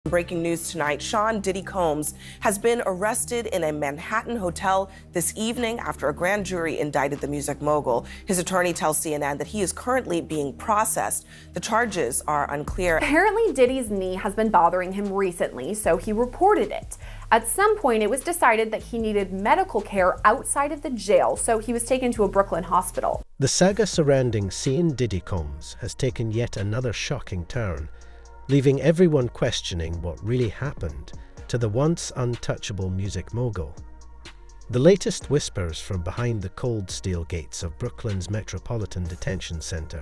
Breaking news tonight, Sean Diddy Combs has been arrested in a Manhattan hotel this evening after a grand jury indicted the music mogul. His attorney tells CNN that he is currently being processed. The charges are unclear. Apparently, Diddy's knee has been bothering him recently, so he reported it. At some point, it was decided that he needed medical care outside of the jail, so he was taken to a Brooklyn hospital. The saga surrounding Sean Diddy Combs has taken yet another shocking turn, leaving everyone questioning what really happened to the once untouchable music mogul. The latest whispers from behind the cold steel gates of Brooklyn's Metropolitan Detention Center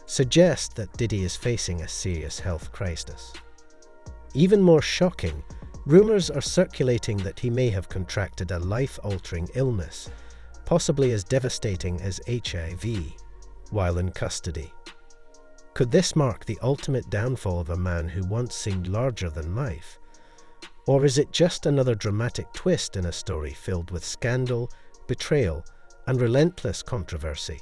suggest that Diddy is facing a serious health crisis. Even more shocking, rumors are circulating that he may have contracted a life-altering illness, possibly as devastating as HIV, while in custody. Could this mark the ultimate downfall of a man who once seemed larger than life? Or is it just another dramatic twist in a story filled with scandal, betrayal, and relentless controversy?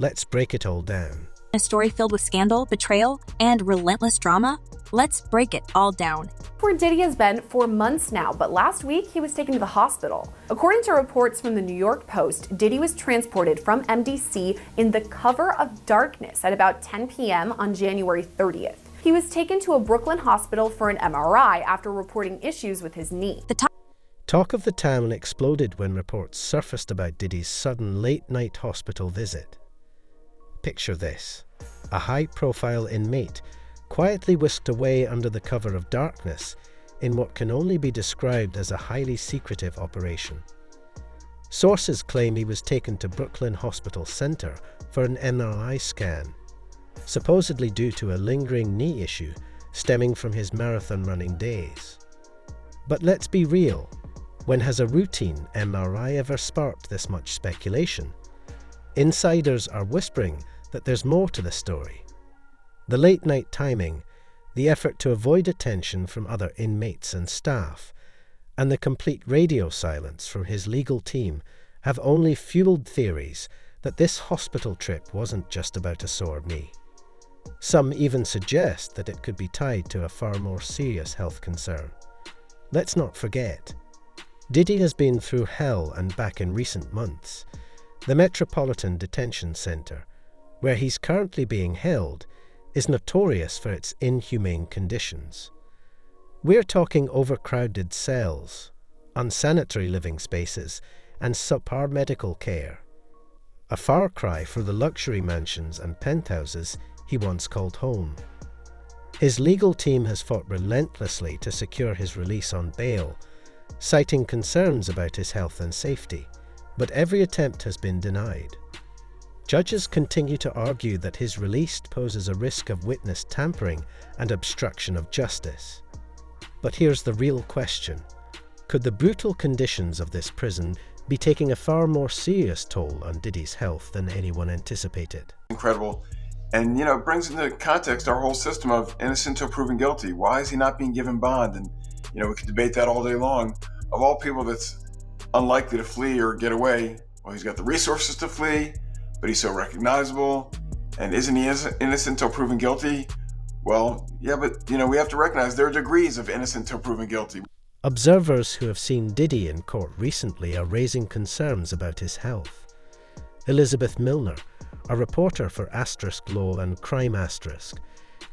Let's break it all down. A story filled with scandal, betrayal, and relentless drama? Let's break it all down. Where Diddy has been for months now, but last week he was taken to the hospital. According to reports from the New York Post, Diddy was transported from MDC in the cover of darkness at about 10 p.m. on January 30th. He was taken to a Brooklyn hospital for an MRI after reporting issues with his knee. Talk of the town exploded when reports surfaced about Diddy's sudden late-night hospital visit. Picture this: a high-profile inmate quietly whisked away under the cover of darkness in what can only be described as a highly secretive operation. Sources claim he was taken to Brooklyn Hospital Center for an MRI scan, supposedly due to a lingering knee issue stemming from his marathon running days. But let's be real, when has a routine MRI ever sparked this much speculation? Insiders are whispering that there's more to the story. The late-night timing, the effort to avoid attention from other inmates and staff, and the complete radio silence from his legal team have only fueled theories that this hospital trip wasn't just about a sore knee. Some even suggest that it could be tied to a far more serious health concern. Let's not forget, Diddy has been through hell and back in recent months. The Metropolitan Detention Center, where he's currently being held, is notorious for its inhumane conditions. We're talking overcrowded cells, unsanitary living spaces, and subpar medical care. A far cry for the luxury mansions and penthouses he once called home. His legal team has fought relentlessly to secure his release on bail, citing concerns about his health and safety, but every attempt has been denied. Judges continue to argue that his release poses a risk of witness tampering and obstruction of justice. But here's the real question: could the brutal conditions of this prison be taking a far more serious toll on Diddy's health than anyone anticipated? Incredible. And, it brings into context our whole system of innocent till proven guilty. Why is he not being given bond? And, we could debate that all day long. Of all people that's unlikely to flee or get away, well, he's got the resources to flee, but he's so recognizable. And isn't he innocent till proven guilty? Well, yeah, but, we have to recognize there are degrees of innocent till proven guilty. Observers who have seen Diddy in court recently are raising concerns about his health. Elizabeth Milner, a reporter for *Law and Crime*,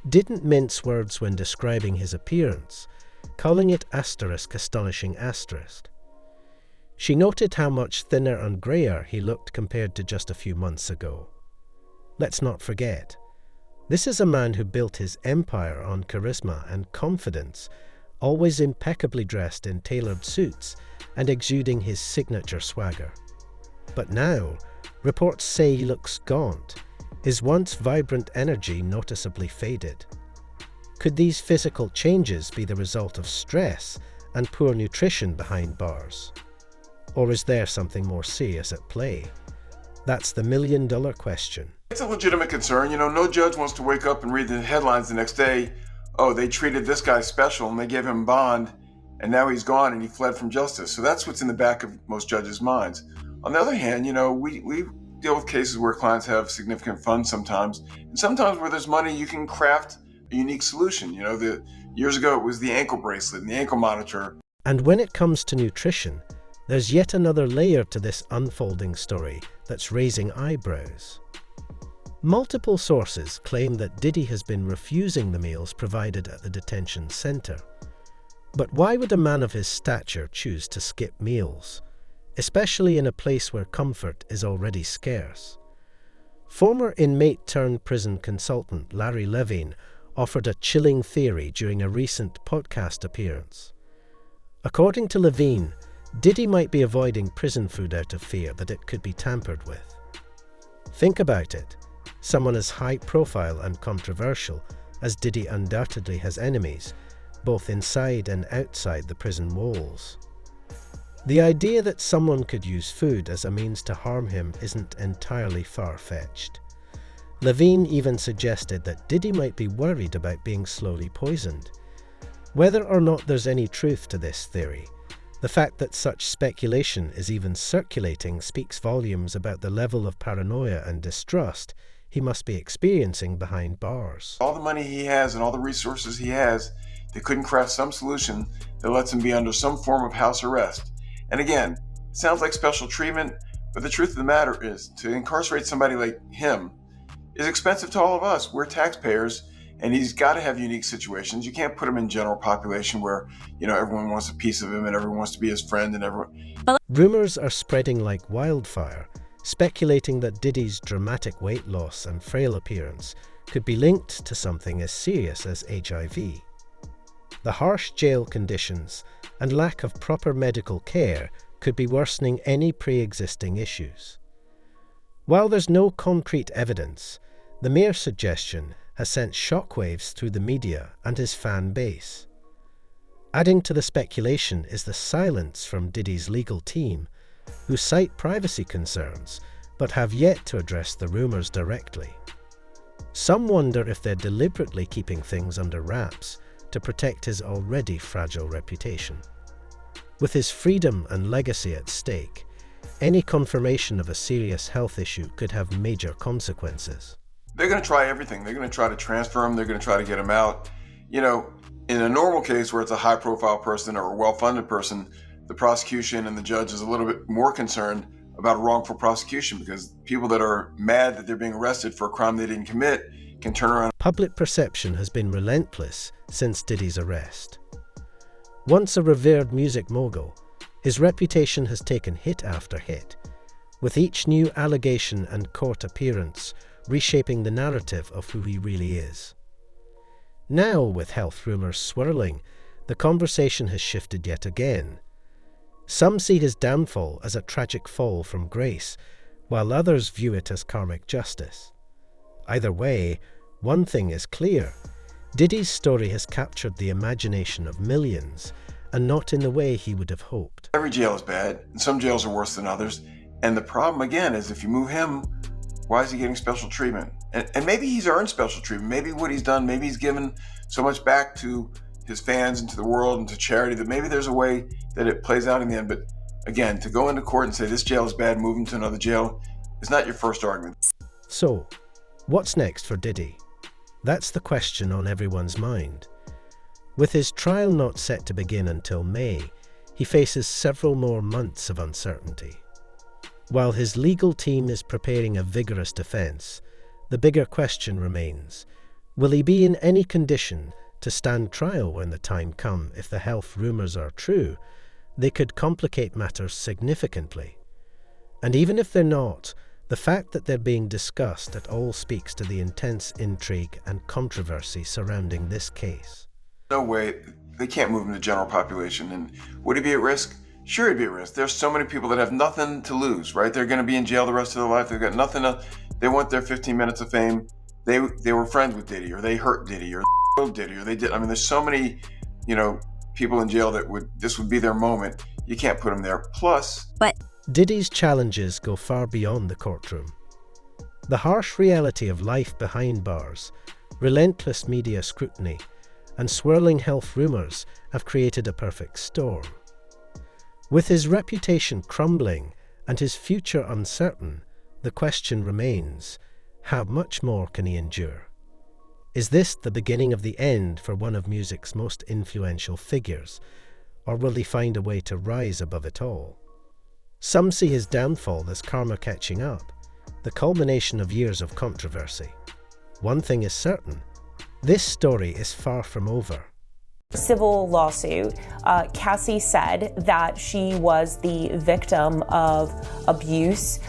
didn't mince words when describing his appearance, calling it *astonishing*. She noted how much thinner and greyer he looked compared to just a few months ago. Let's not forget, this is a man who built his empire on charisma and confidence, always impeccably dressed in tailored suits and exuding his signature swagger. But now, reports say he looks gaunt, his once vibrant energy noticeably faded. Could these physical changes be the result of stress and poor nutrition behind bars? Or is there something more serious at play? That's the million-dollar question. It's a legitimate concern. No judge wants to wake up and read the headlines the next day, oh, they treated this guy special and they gave him bond, and now he's gone and he fled from justice. So that's what's in the back of most judges' minds. On the other hand, we deal with cases where clients have significant funds sometimes, and sometimes where there's money, you can craft a unique solution. Years ago it was the ankle bracelet and the ankle monitor. And when it comes to nutrition, there's yet another layer to this unfolding story that's raising eyebrows. Multiple sources claim that Diddy has been refusing the meals provided at the detention center. But why would a man of his stature choose to skip meals, especially in a place where comfort is already scarce? Former inmate-turned-prison consultant Larry Levine offered a chilling theory during a recent podcast appearance. According to Levine, Diddy might be avoiding prison food out of fear that it could be tampered with. Think about it. Someone as high-profile and controversial as Diddy undoubtedly has enemies, both inside and outside the prison walls. The idea that someone could use food as a means to harm him isn't entirely far-fetched. Levine even suggested that Diddy might be worried about being slowly poisoned. Whether or not there's any truth to this theory, the fact that such speculation is even circulating speaks volumes about the level of paranoia and distrust he must be experiencing behind bars. All the money he has and all the resources he has, they couldn't craft some solution that lets him be under some form of house arrest. And again, it sounds like special treatment, but the truth of the matter is, to incarcerate somebody like him is expensive to all of us. We're taxpayers, and he's got to have unique situations. You can't put him in general population where, everyone wants a piece of him and everyone wants to be his friend and everyone. Rumors are spreading like wildfire, speculating that Diddy's dramatic weight loss and frail appearance could be linked to something as serious as HIV. The harsh jail conditions and lack of proper medical care could be worsening any pre-existing issues. While there's no concrete evidence, the mere suggestion has sent shockwaves through the media and his fan base. Adding to the speculation is the silence from Diddy's legal team, who cite privacy concerns but have yet to address the rumors directly. Some wonder if they're deliberately keeping things under wraps to protect his already fragile reputation. With his freedom and legacy at stake, any confirmation of a serious health issue could have major consequences. They're going to try everything. They're going to try to transfer him. They're going to try to get him out. In a normal case where it's a high-profile person or a well-funded person, the prosecution and the judge is a little bit more concerned about a wrongful prosecution because people that are mad that they're being arrested for a crime they didn't commit can turn around. Public perception has been relentless since Diddy's arrest. Once a revered music mogul, his reputation has taken hit after hit, with each new allegation and court appearance reshaping the narrative of who he really is. Now, with health rumors swirling, the conversation has shifted yet again. Some see his downfall as a tragic fall from grace, while others view it as karmic justice. Either way, one thing is clear. Diddy's story has captured the imagination of millions, and not in the way he would have hoped. Every jail is bad, and some jails are worse than others. And the problem, again, is if you move him, why is he getting special treatment? And maybe he's earned special treatment. Maybe what he's done, maybe he's given so much back to his fans and to the world and to charity that maybe there's a way that it plays out in the end. But again, to go into court and say this jail is bad, move him to another jail, is not your first argument. So, what's next for Diddy? That's the question on everyone's mind. With his trial not set to begin until May, he faces several more months of uncertainty. While his legal team is preparing a vigorous defense, the bigger question remains, will he be in any condition to stand trial when the time comes? If the health rumors are true, they could complicate matters significantly. And even if they're not, the fact that they're being discussed at all speaks to the intense intrigue and controversy surrounding this case. No way, they can't move him to general population. And would he be at risk? Sure, he'd be at risk. There's so many people that have nothing to lose, right? They're going to be in jail the rest of their life. They've got nothing to, they want their 15 minutes of fame. They were friends with Diddy, or they hurt Diddy, or they killed Diddy, or they did. I mean, there's so many, people in jail that this would be their moment. You can't put them there. Plus, But Diddy's challenges go far beyond the courtroom. The harsh reality of life behind bars, relentless media scrutiny, and swirling health rumors have created a perfect storm. With his reputation crumbling and his future uncertain, the question remains, how much more can he endure? Is this the beginning of the end for one of music's most influential figures, or will he find a way to rise above it all? Some see his downfall as karma catching up, the culmination of years of controversy. One thing is certain, this story is far from over. Civil lawsuit, Cassie said that she was the victim of abuse,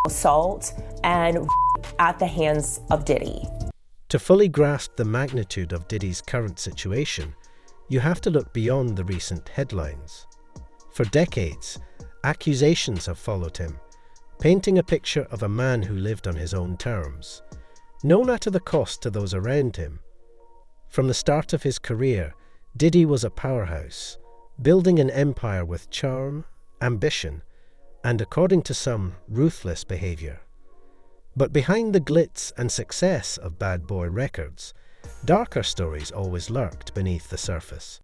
assault, and at the hands of Diddy. To fully grasp the magnitude of Diddy's current situation, you have to look beyond the recent headlines. For decades, accusations have followed him, painting a picture of a man who lived on his own terms, known at the cost to those around him. From the start of his career, Diddy was a powerhouse, building an empire with charm, ambition, and, according to some, ruthless behavior. But behind the glitz and success of Bad Boy Records, darker stories always lurked beneath the surface.